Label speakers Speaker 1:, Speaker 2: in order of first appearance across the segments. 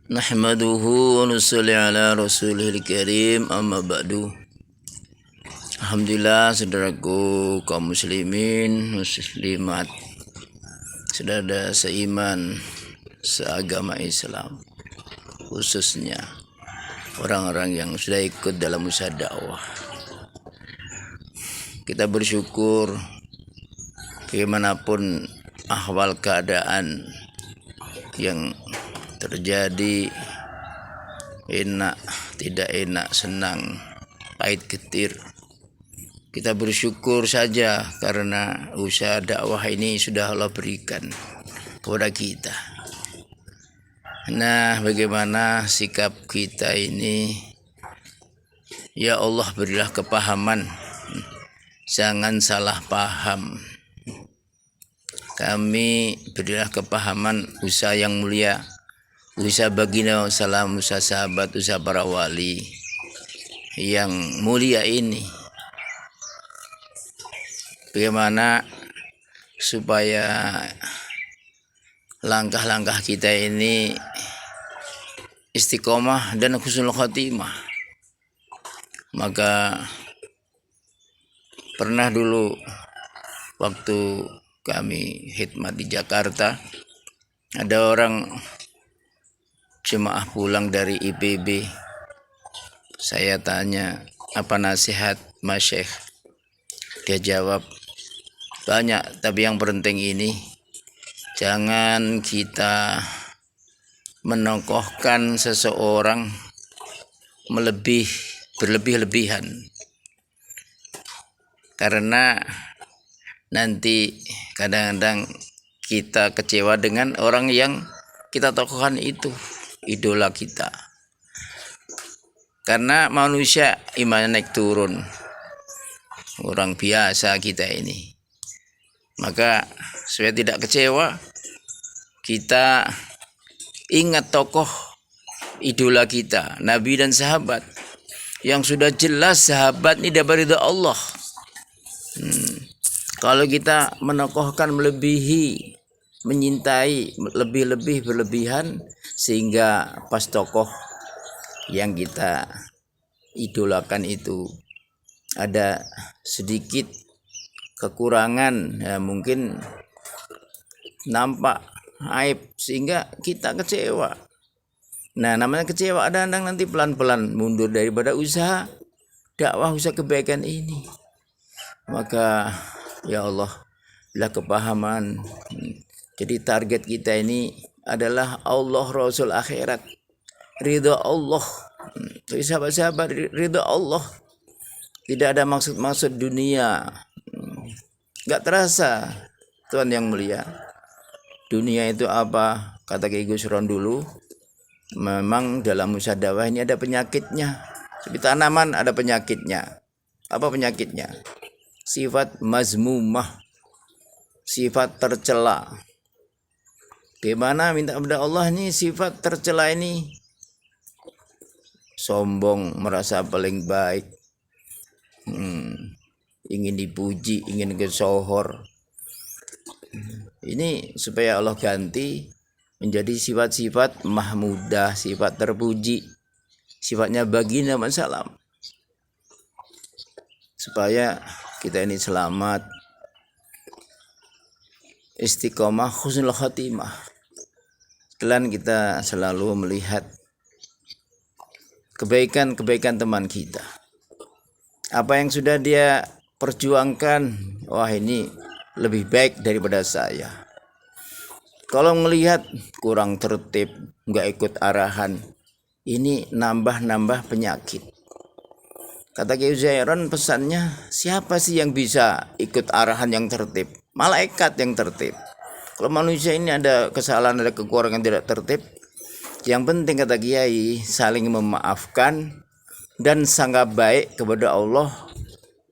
Speaker 1: Nahmaduhu wa nusalli ala rasulihil karim amma ba'du. Alhamdulillah, saudaraku kaum muslimin muslimat, saudara seiman seagama Islam, khususnya orang-orang yang sudah ikut dalam usaha dakwah. Kita bersyukur bagaimanapun ahwal keadaan yang terjadi, enak, tidak enak, senang, pahit, getir, kita bersyukur saja karena usaha dakwah ini sudah Allah berikan kepada kita. Nah, bagaimana sikap kita ini? Ya Allah, berilah kepahaman, jangan salah paham. Kami berilah kepahaman usaha yang mulia, usaha baginda salam, usaha sahabat, usaha para wali yang mulia ini. Bagaimana supaya langkah-langkah kita ini istiqomah dan husnul khotimah. Maka pernah dulu waktu kami khidmat di Jakarta, ada orang jemaah pulang dari IPB. Saya tanya, apa nasihat Mas Syekh? Dia jawab, banyak, tapi yang penting ini, jangan kita menokohkan seseorang berlebih-lebihan, karena nanti kadang-kadang kita kecewa dengan orang yang kita tokohkan itu, idola kita. Karena manusia imannya naik turun, orang biasa kita ini. Maka supaya tidak kecewa, kita ingat tokoh idola kita, Nabi dan sahabat, yang sudah jelas sahabat ini dapat ridha Allah. Kalau kita menokohkan melebihi, menyintai lebih-lebih berlebihan, sehingga pas tokoh yang kita idolakan itu ada sedikit kekurangan, ya mungkin nampak aib, sehingga kita kecewa. Nah, namanya kecewa, ada nanti pelan-pelan mundur daripada usaha dakwah, usaha kebaikan ini. Maka ya Allah, bila kepahaman. Jadi target kita ini adalah Allah, Rasul, akhirat, ridha Allah. Jadi sahabat-sahabat, ridha Allah. Tidak ada maksud-maksud dunia. Gak terasa, Tuhan yang mulia. Dunia itu apa? Kata Kiai Gusron dulu, memang dalam usaha dakwah ini ada penyakitnya. Seperti tanaman ada penyakitnya. Apa penyakitnya? Sifat mazmumah, sifat tercela. Bagaimana minta kepada Allah ini sifat tercela ini? Sombong, merasa paling baik, ingin dipuji, ingin kesohor. Ini supaya Allah ganti menjadi sifat-sifat mahmudah, sifat terpuji, sifatnya baginda salam, supaya kita ini selamat, istiqomah, husnul khotimah. Sekalian kita selalu melihat kebaikan-kebaikan teman kita. Apa yang sudah dia perjuangkan, wah ini lebih baik daripada saya. Kalau melihat kurang tertib, nggak ikut arahan, ini nambah penyakit. Kata Kiai Zairon, pesannya, siapa sih yang bisa ikut arahan yang tertib? Malaikat yang tertib. Kalau manusia ini ada kesalahan, ada kekurangan, tidak tertib, yang penting kata Kiai, saling memaafkan dan sangat baik kepada Allah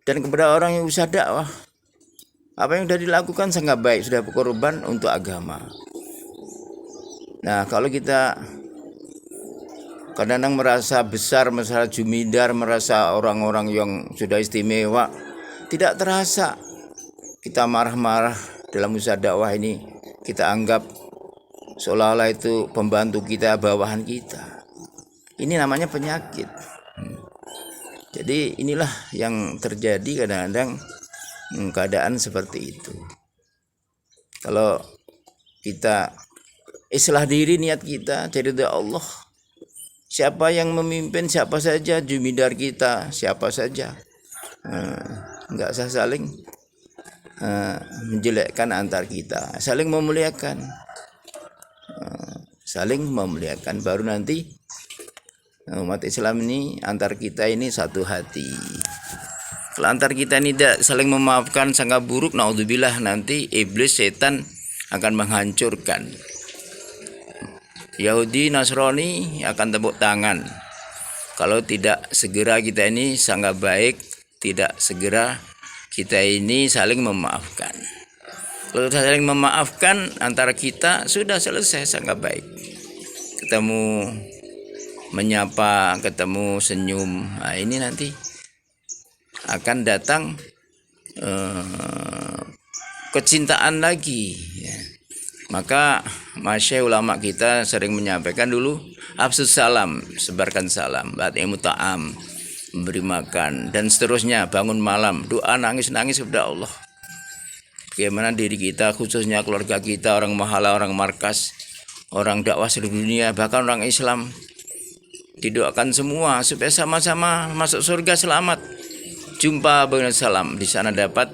Speaker 1: dan kepada orang yang usaha dakwah. Apa yang sudah dilakukan sangat baik, sudah berkorban untuk agama. Nah, kalau kita kadang-kadang merasa besar, merasa jumidar, merasa orang-orang yang sudah istimewa, tidak terasa kita marah-marah dalam usaha dakwah ini, kita anggap seolah-olah itu pembantu kita, bawahan kita. Ini namanya penyakit. Jadi inilah yang terjadi kadang-kadang, keadaan seperti itu. Kalau kita islah diri, niat kita cari ridha Allah, siapa yang memimpin, siapa saja, jumidar kita siapa saja, enggak usah saling menjelekkan antar kita, saling memuliakan, baru nanti umat Islam ini, antar kita ini satu hati. Kalau antar kita ini tidak saling memaafkan, sangat buruk, naudzubillah, nanti iblis, setan akan menghancurkan. Yahudi, Nasrani akan tepuk tangan kalau tidak segera kita ini sangat baik, tidak segera kita ini saling memaafkan. Kalau saling memaafkan antara kita, sudah selesai, sangat baik. Ketemu menyapa, ketemu senyum, nah ini nanti akan datang kecintaan lagi, ya. Maka masya ulama kita sering menyampaikan dulu, afsus salam, sebarkan salam, ba'dil ta'am, memberi makan, dan seterusnya, bangun malam, doa, nangis-nangis kepada Allah. Bagaimana diri kita, khususnya keluarga kita, orang mahala, orang markas, orang dakwah seluruh dunia, bahkan orang Islam, didoakan semua supaya sama-sama masuk surga selamat. Jumpa dengan salam, di sana dapat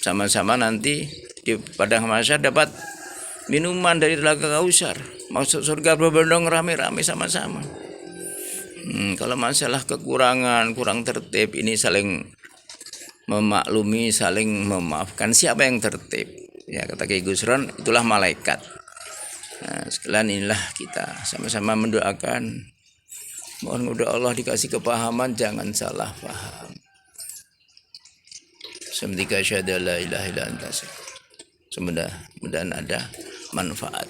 Speaker 1: sama-sama nanti di padang mahsyar dapat minuman dari telaga Kausar, masuk surga berbondong rame-rame sama-sama. Kalau masalah kekurangan, kurang tertib, ini saling memaklumi, saling memaafkan. Siapa yang tertib? Ya, kata Kiai Gusron, itulah malaikat. Nah, sekalian inilah kita sama-sama mendoakan. Mohon kepada Allah dikasih kepahaman, jangan salah paham. Semoga syahada la ilaha illa anta. Mudah-mudahan ada manfaat.